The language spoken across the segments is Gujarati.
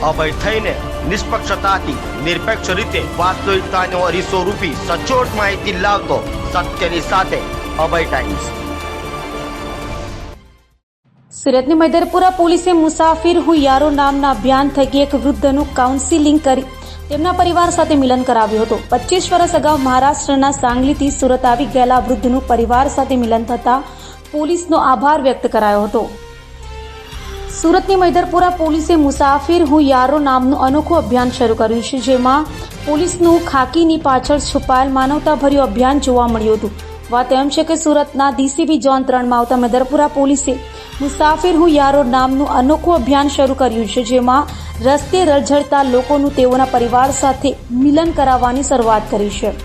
અભય થઈને નિષ્પક્ષતાથી નિરપેક્ષ રીતે વાસ્તવિકતાનો અરીસો રૂપી સચોટ માહિતી લાવતો સત્યની સાથે અભય ટાઈમ્સ। સુરતની મૈદરપુરા પોલીસે મુસાફિર હું યારો નામના અભિયાન થકી એક વૃદ્ધનું કાઉન્સિલિંગ કરી તેમના પરિવાર સાથે મિલન કરાવ્યું હતું। 25 વર્ષ અગાઉ મહારાષ્ટ્રના સાંગલીથી સુરત આવી ગયેલા વૃદ્ધનું પરિવાર સાથે મિલન થતા પોલીસનો આભાર વ્યક્ત કરાયો હતો। સુરતની મૈદરપુરા પોલીસે મુસાફિર હું યારો નામનું અનોખું અભિયાન શરૂ કર્યું છે, જેમાં પોલીસનું ખાકીની પાછળ છુપાયેલ માનવતાભર્યું અભિયાન જોવા મળ્યું હતું। વાત એમ છે કે સુરતના ડીસીબી ઝોન 3માં આવતા મૈદરપુરા પોલીસે મુસાફિર હું યારો નામનું અનોખું અભિયાન શરૂ કર્યું છે, જેમાં રસ્તે રઝળતા લોકોનું તેઓના પરિવાર સાથે મિલન કરાવવાની શરૂઆત કરી છે।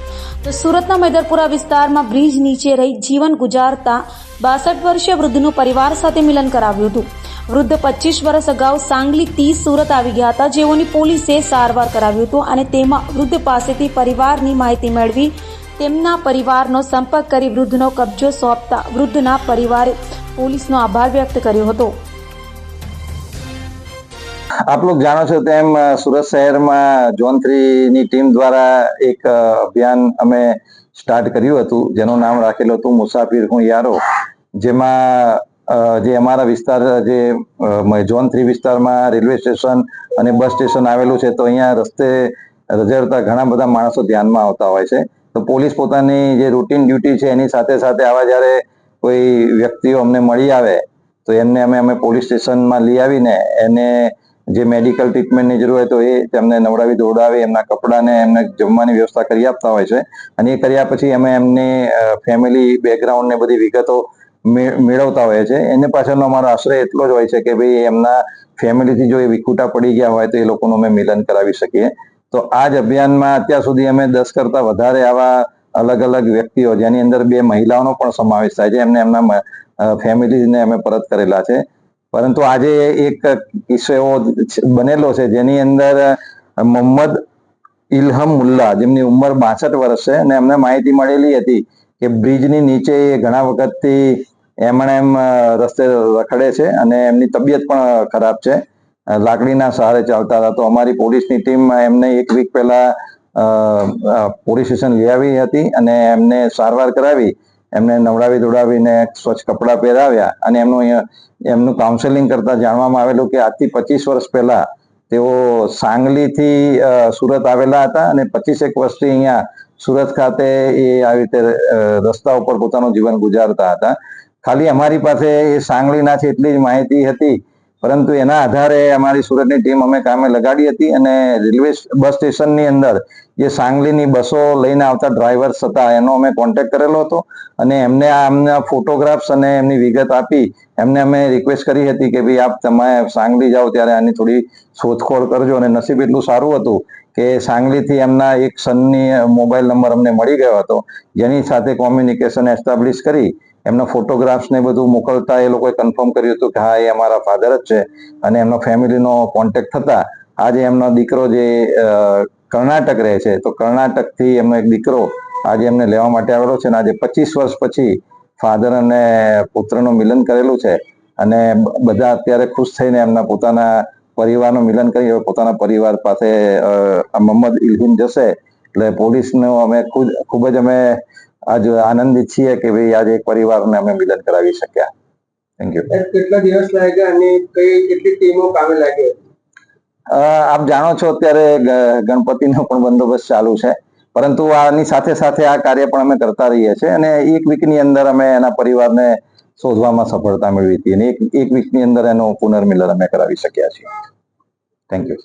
તો સુરતના મૈદરપુરા વિસ્તારમાં બ્રિજ નીચે રહી જીવન ગુજારતા 62 વર્ષીય વૃદ્ધનું પરિવાર સાથે મિલન કરાવ્યું હતું। વૃદ્ધ 25 વર્ષ અગાઉ સાંગલીથી સુરત આવી ગયા હતા, જેઓની પોલીસે સારવાર કરાવ્યું હતું અને તેમાં વૃદ્ધ પાસેથી પરિવારની માહિતી મેળવી તેમના પરિવારનો સંપર્ક કરી વૃદ્ધનો કબજો સોંપતા વૃદ્ધના પરિવારે પોલીસનો આભાર વ્યક્ત કર્યો હતો। આપ લોગ જાણો છો તેમ સુરત શહેરમાં ઝોન 3 ની ટીમ દ્વારા એક અભિયાન અમે સ્ટાર્ટ કર્યું હતું, જેનું નામ રાખેલું હતું મુસાફિર હું યારો। જેમાં જે અમારા વિસ્તાર જે ઝોન 3 વિસ્તારમાં રેલવે સ્ટેશન અને બસ સ્ટેશન આવેલું છે, તો અહીંયા રસ્તે રઝળતા ઘણા બધા માણસો ધ્યાનમાં આવતા હોય છે। તો પોલીસ પોતાની જે રૂટીન ડ્યુટી છે એની સાથે સાથે આવા જ્યારે કોઈ વ્યક્તિઓ અમને મળી આવે તો એમને અમે પોલીસ સ્ટેશનમાં લઈ આવીને એને જે મેડિકલ ટ્રીટમેન્ટની જરૂર હોય તો એ તેમને નવડાવી દોડાવી એમના કપડાને એમને જમવાની વ્યવસ્થા કરી આપતા હોય છે। અને એ કર્યા પછી અમે એમની ફેમિલી બેકગ્રાઉન્ડ ને બધી વિગતો મેળવતા હોય છે। એને પાછળનો અમારો આશ્રય એટલો જ હોય છે કે ભાઈ એમના ફેમિલીથી જો એ વિખૂટા પડી ગયા હોય તો એ લોકોનું અમે મિલન કરાવી શકીએ। તો આ જ અભિયાનમાં અત્યાર સુધી અમે 10 કરતા વધારે આવા અલગ અલગ વ્યક્તિઓ, જેની અંદર 2 મહિલાઓનો પણ સમાવેશ થાય છે, એમને એમના ફેમિલીને અમે પરત કરેલા છે। પરંતુ આજે એક કિસ્સો એવો બનેલો છે જેની અંદર મોહમ્મદ ઇલ્હમ મુલ્લા, જેમની ઉંમર 62 વર્ષ છે, અને અમને માહિતી મળેલી હતી કે બ્રિજની નીચે ઘણા વખતથી એમણે રસ્તે રખડે છે અને એમની તબિયત પણ ખરાબ છે, લાકડીના સહારે ચાલતા હતા। તો અમારી પોલીસની ટીમ એમને 1 વીક પહેલા પોલીસ સ્ટેશન લઈ આવી હતી અને એમને સારવાર કરાવી, એમને નવડાવી દોડાવીને સ્વચ્છ કપડાં પહેરાવ્યા અને એમનું કાઉન્સેલિંગ કરતા જાણવામાં આવેલું કે આજથી 25 વર્ષ પહેલા તેઓ સાંગલીથી સુરત આવેલા હતા અને 25 વર્ષથી અહીંયા સુરત ખાતે એ આવી રીતે રસ્તા ઉપર પોતાનું જીવન ગુજારતા હતા। ખાલી અમારી પાસે એ સાંગલીના છે એટલી જ માહિતી હતી, પરંતુ એના આધારે અમારી સુરતની ટીમ અમે કામે લગાડી હતી અને રેલવે બસ સ્ટેશનની અંદર જે સાંગલીની બસો લઈને આવતા ડ્રાઈવર્સ હતા એનો અમે કોન્ટેક્ટ કરેલો હતો અને એમને આમના ફોટોગ્રાફ્સ અને એમની વિગત આપી એમને અમે રિક્વેસ્ટ કરી હતી કે ભાઈ આપ તમે સાંગલી જાઓ ત્યારે આની થોડી શોધખોળ કરજો। અને નસીબ એટલું સારું હતું કે સાંગલીથી એમના એક સનની મોબાઈલ નંબર અમને મળી ગયો હતો, જેની સાથે કોમ્યુનિકેશન એસ્ટાબ્લિશ કરી એમના ફોટોગ્રાફ્સ ને બધું મોકલતા એ લોકોએ કન્ફર્મ કર્યું હતું કે હા એ અમારા ફાધર જ છે। અને એમનો ફેમિલીનો કોન્ટેક્ટ થતા આજે એમનો દીકરો જે કર્ણાટક રહે છે, તો કર્ણાટકથી એમનો એક દીકરો આજે એમને લેવા માટે આવેલો છે અને આજે 25 વર્ષ પછી ફાધર અને પુત્રનું મિલન કરેલું છે અને બધા અત્યારે ખુશ થઈને એમના પોતાના પરિવારનું મિલન કરી પોતાના પરિવાર પાસે મોહમ્મદ ઇલ્હિમ જશે। એટલે પોલીસનો અમે ખૂબ જ અમે આજ આનંદિત છીએ કે ભાઈ આજે એક પરિવારને અમે મિલન કરાવી શક્યા। Thank you. કેટલા દિવસ લાગ્યા અને કેટલી ટીમો કામે લાગી? આપ જાણો છો અત્યારે ગણપતિનો પણ બંદોબસ્ત ચાલુ છે, પરંતુ આની સાથે સાથે આ કાર્ય પણ અમે કરતા રહીએ છીએ અને 1 વીકની અંદર અમે એના પરિવારને શોધવામાં સફળતા મેળવી હતી અને એક વીકની અંદર એનું પુનર્મિલન અમે કરાવી શક્યા છીએ। Thank you.